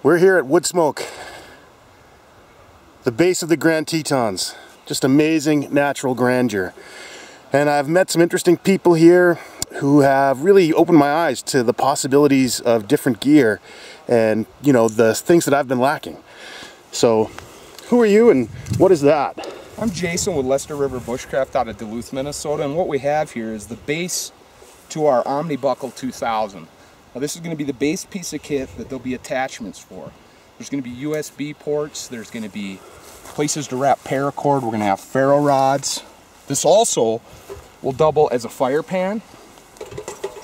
We're here at Woodsmoke, the base of the Grand Tetons. Just amazing natural grandeur. And I've met some interesting people here who have really opened my eyes to the possibilities of different gear and, you know, the things that I've been lacking. So, who are you and what is that? I'm Jason with Lester River Bushcraft out of Duluth, Minnesota, and what we have here is the base to our Omni-Buckle 2000. Now this is going to be the base piece of kit that there'll be attachments for. There's going to be USB ports, there's going to be places to wrap paracord, we're going to have ferro rods. This also will double as a fire pan,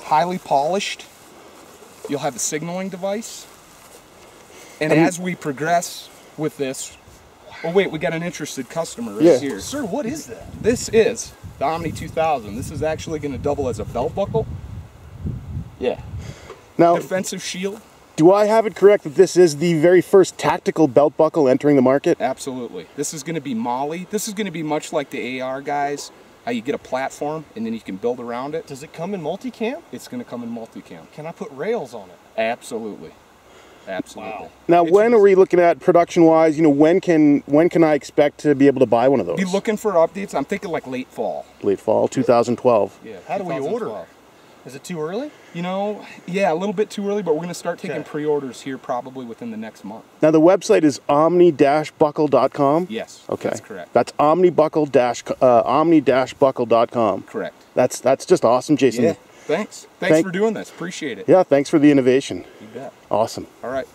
highly polished. You'll have a signaling device. And as we progress with this, oh wait, we got an interested customer right here. Sir, what is that? This is the Omni 2000. This is actually going to double as a belt buckle. Yeah. Now, defensive shield. Do I have it correct that this is the very first tactical belt buckle entering the market? Absolutely. This is going to be MOLLE. This is going to be much like the AR guys, how you get a platform and then you can build around it. Does it come in multicam? It's going to come in multicam. Can I put rails on it? Absolutely. Absolutely. Wow. Now, when are we looking at production-wise? You know, when can I expect to be able to buy one of those? Be looking for updates. I'm thinking like late fall. Late fall, 2012. Yeah. How do we order it? Is it too early? You know, yeah, a little bit too early, but we're going to start taking pre-orders here probably within the next month. Now, the website is omni-buckle.com? Yes, okay. That's correct. That's omni-buckle.com. Correct. That's just awesome, Jason. Yeah, thanks for doing this. Appreciate it. Yeah, thanks for the innovation. You bet. Awesome. All right.